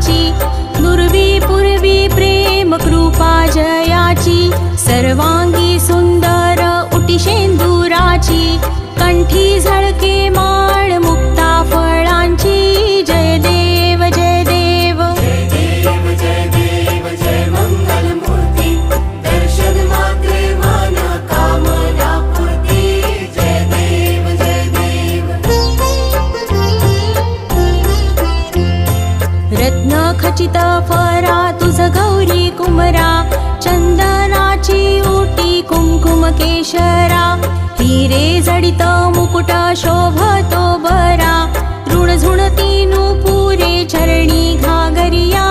फळाची, दुर्वी पूर्वी प्रेम कृपा जयाची, सर्वांगी सुंदर उटी शेंदुराची, कंठी झळके माळ मुक्ता फळांची, जय देव जय देव जय देव जय देव जय मंगल मूर्ती, दर्शन मात्रे मन कामना पूर्ती, जय देव जय देव। रत्न खचित फरा तुझ गौरी कुमरा, चंदनाची ओटी कुंकुम केशरा, हिरे जडित मुकुट शोभतो बरा, ऋण झुणती नुपुरे चरणी घागरिया,